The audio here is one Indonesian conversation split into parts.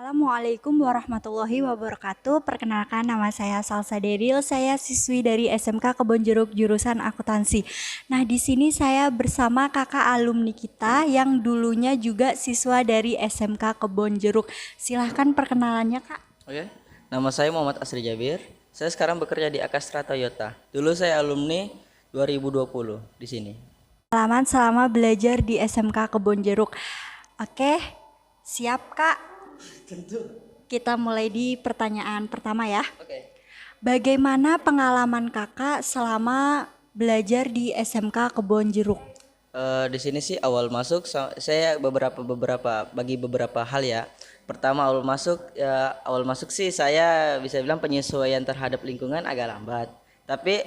Assalamualaikum warahmatullahi wabarakatuh. Perkenalkan, nama saya Salsa Deril. Saya siswi dari SMK Kebonjeruk jurusan akuntansi. Nah, di sini saya bersama kakak alumni kita yang dulunya juga siswa dari SMK Kebonjeruk. Silahkan perkenalannya, Kak. Oke, nama saya Muhammad Asri Jabir. Saya sekarang bekerja di Akastra Toyota. Dulu saya alumni 2020 di sini. Pengalaman selama belajar di SMK Kebonjeruk. Oke, siap, Kak? Tentu. Kita mulai di pertanyaan pertama ya. Oke. Bagaimana pengalaman kakak selama belajar di SMK Kebonjeruk? Di sini sih awal masuk saya beberapa hal ya. Pertama awal masuk sih saya bisa bilang penyesuaian terhadap lingkungan agak lambat. Tapi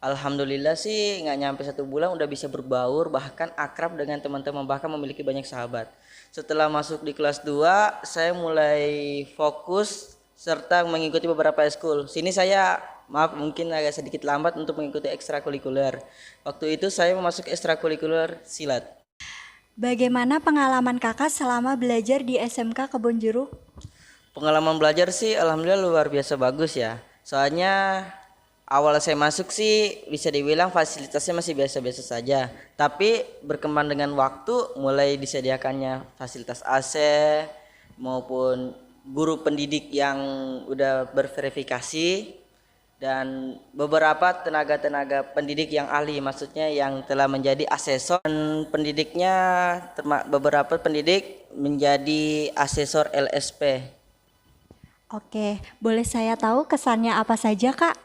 alhamdulillah sih nggak nyampe 1 bulan udah bisa berbaur, bahkan akrab dengan teman-teman, bahkan memiliki banyak sahabat. Setelah masuk di kelas 2 saya mulai fokus serta mengikuti beberapa ekskul. Sini saya maaf mungkin agak sedikit lambat untuk mengikuti ekstrakurikuler. Waktu itu saya masuk ekstrakurikuler silat. Bagaimana pengalaman kakak selama belajar di SMK Kebonjeruk? Pengalaman belajar sih alhamdulillah luar biasa bagus ya. Soalnya awal saya masuk sih bisa dibilang fasilitasnya masih biasa-biasa saja. Tapi berkembang dengan waktu mulai disediakannya fasilitas AC maupun guru pendidik yang udah berverifikasi dan beberapa tenaga-tenaga pendidik yang ahli, maksudnya yang telah menjadi asesor, dan pendidiknya beberapa pendidik menjadi asesor LSP. Oke, boleh saya tahu kesannya apa saja, Kak?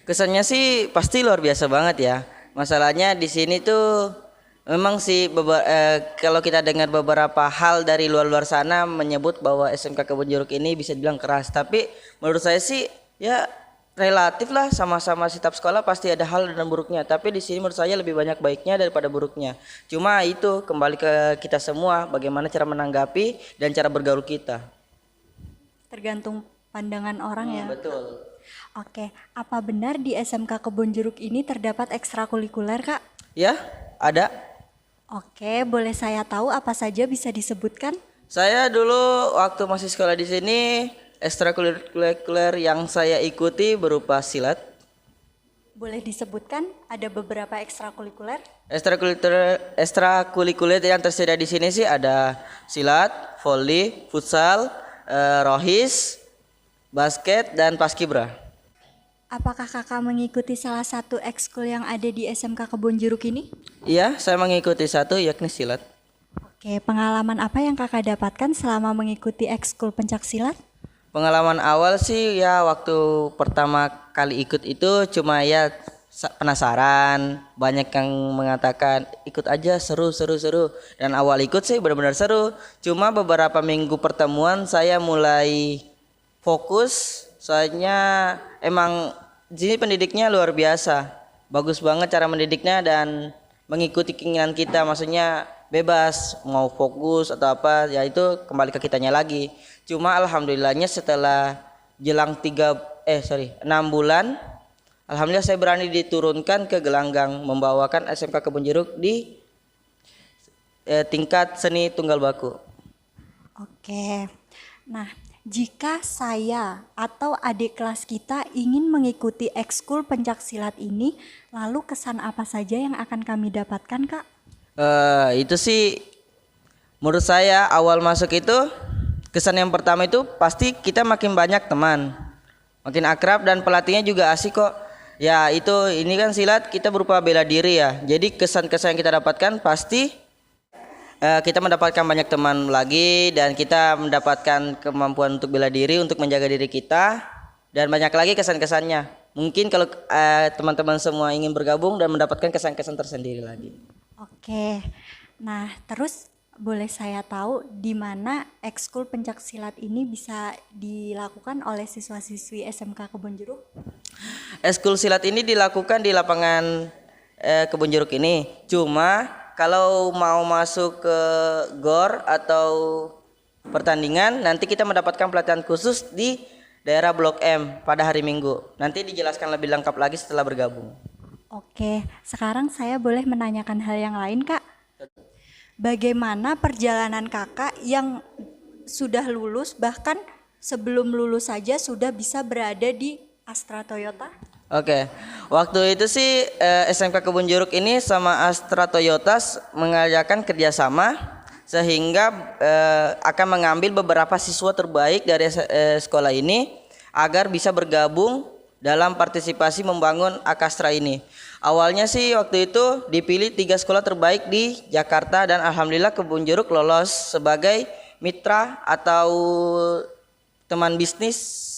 Kesannya sih pasti luar biasa banget ya. Masalahnya di sini tuh memang sih kalau kita dengar beberapa hal dari luar-luar sana menyebut bahwa SMK Kebonjeruk ini bisa dibilang keras, tapi menurut saya sih ya relatif lah, sama-sama setiap sekolah pasti ada hal dan buruknya. Tapi di sini menurut saya lebih banyak baiknya daripada buruknya. Cuma itu kembali ke kita semua bagaimana cara menanggapi dan cara bergaul kita. Tergantung pandangan orang ya. Betul. Oke, apa benar di SMK Kebonjeruk ini terdapat ekstrakurikuler, Kak? Ya, ada. Oke, boleh saya tahu apa saja bisa disebutkan? Saya dulu waktu masih sekolah di sini ekstrakurikuler yang saya ikuti berupa silat. Boleh disebutkan ada beberapa ekstrakurikuler? Ekstrakurikuler yang tersedia di sini sih ada silat, voli, futsal, rohis, basket dan paskibra. Apakah kakak mengikuti salah satu ekskul yang ada di SMK Kebonjeruk ini? Iya, saya mengikuti satu yakni silat. Oke, pengalaman apa yang kakak dapatkan selama mengikuti ekskul pencaksilat? Pengalaman awal sih ya waktu pertama kali ikut itu cuma ya penasaran, banyak yang mengatakan ikut aja seru. Dan awal ikut sih benar-benar seru. Cuma beberapa minggu pertemuan saya mulai fokus, soalnya emang di sini pendidiknya luar biasa. Bagus banget cara mendidiknya dan mengikuti keinginan kita, maksudnya bebas mau fokus atau apa ya itu kembali ke kitanya lagi. Cuma alhamdulillahnya setelah jelang 6 bulan alhamdulillah saya berani diturunkan ke gelanggang membawakan SMK Kebonjeruk di tingkat seni tunggal baku. Oke, nah jika saya atau adik kelas kita ingin mengikuti ekskul pencaksilat ini, lalu kesan apa saja yang akan kami dapatkan, Kak? Itu sih menurut saya awal masuk itu kesan yang pertama itu pasti kita makin banyak teman, makin akrab dan pelatihnya juga asik kok. Ya itu ini kan silat kita berupa bela diri ya. Jadi kesan-kesan yang kita dapatkan pasti kita mendapatkan banyak teman lagi dan kita mendapatkan kemampuan untuk bela diri, untuk menjaga diri kita dan banyak lagi kesan-kesannya. Mungkin kalau teman-teman semua ingin bergabung dan mendapatkan kesan-kesan tersendiri lagi. Oke, nah terus boleh saya tahu di mana ekskul pencaksilat ini bisa dilakukan oleh siswa-siswi SMK Kebonjeruk? Ekskul silat ini dilakukan di lapangan Kebonjeruk ini. Cuma kalau mau masuk ke GOR atau pertandingan nanti kita mendapatkan pelatihan khusus di daerah Blok M pada hari Minggu. Nanti dijelaskan lebih lengkap lagi setelah bergabung. Oke, sekarang saya boleh menanyakan hal yang lain, Kak? Bagaimana perjalanan kakak yang sudah lulus, bahkan sebelum lulus saja sudah bisa berada di Astra Toyota? Oke, waktu itu sih SMK Kebun Jeruk ini sama Astra Toyota mengajarkan kerjasama sehingga akan mengambil beberapa siswa terbaik dari sekolah ini agar bisa bergabung dalam partisipasi membangun Akastra ini. Awalnya sih waktu itu dipilih 3 sekolah terbaik di Jakarta dan alhamdulillah Kebun Jeruk lolos sebagai mitra atau teman bisnis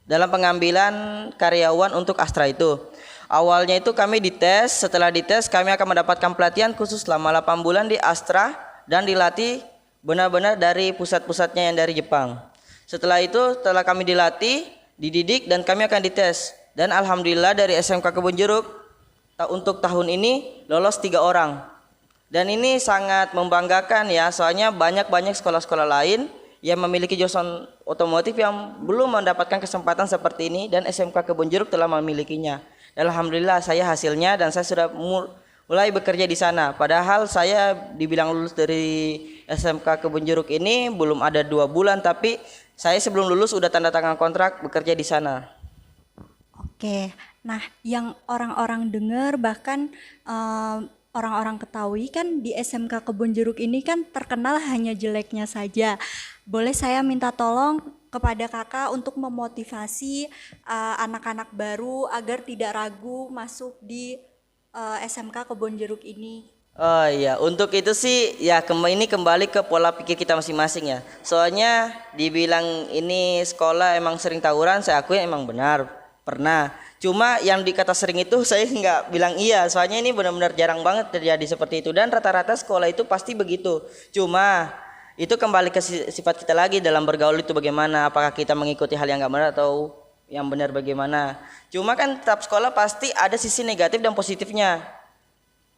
dalam pengambilan karyawan untuk Astra itu. Awalnya itu kami dites, setelah dites kami akan mendapatkan pelatihan khusus selama 8 bulan di Astra dan dilatih benar-benar dari pusat-pusatnya yang dari Jepang. Setelah kami dilatih, dididik dan kami akan dites. Dan alhamdulillah dari SMK Kebun Jeruk untuk tahun ini lolos 3 orang. Dan ini sangat membanggakan ya, soalnya banyak sekolah-sekolah lain yang memiliki jurusan otomotif yang belum mendapatkan kesempatan seperti ini dan SMK Kebun Jeruk telah memilikinya. Dan alhamdulillah saya hasilnya dan saya sudah mulai bekerja di sana. Padahal saya dibilang lulus dari SMK Kebun Jeruk ini belum ada 2 bulan, tapi saya sebelum lulus sudah tanda tangan kontrak bekerja di sana. Oke, nah yang orang-orang dengar bahkan orang-orang ketahui kan di SMK Kebun Jeruk ini kan terkenal hanya jeleknya saja. Boleh saya minta tolong kepada kakak untuk memotivasi anak-anak baru agar tidak ragu masuk di SMK Kebun Jeruk ini? Oh iya, untuk itu sih ya ini kembali ke pola pikir kita masing-masing ya. Soalnya dibilang ini sekolah emang sering tawuran, saya akui emang benar pernah. Cuma yang dikata sering itu saya nggak bilang iya, soalnya ini benar-benar jarang banget terjadi seperti itu dan rata-rata sekolah itu pasti begitu. Cuma itu kembali ke sifat kita lagi dalam bergaul itu bagaimana, apakah kita mengikuti hal yang nggak benar atau yang benar bagaimana. Cuma kan tiap sekolah pasti ada sisi negatif dan positifnya.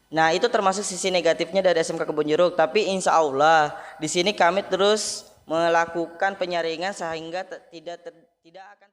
Nah itu termasuk sisi negatifnya dari SMK Kebun Jeruk. Tapi insya Allah di sini kami terus melakukan penyaringan sehingga tidak akan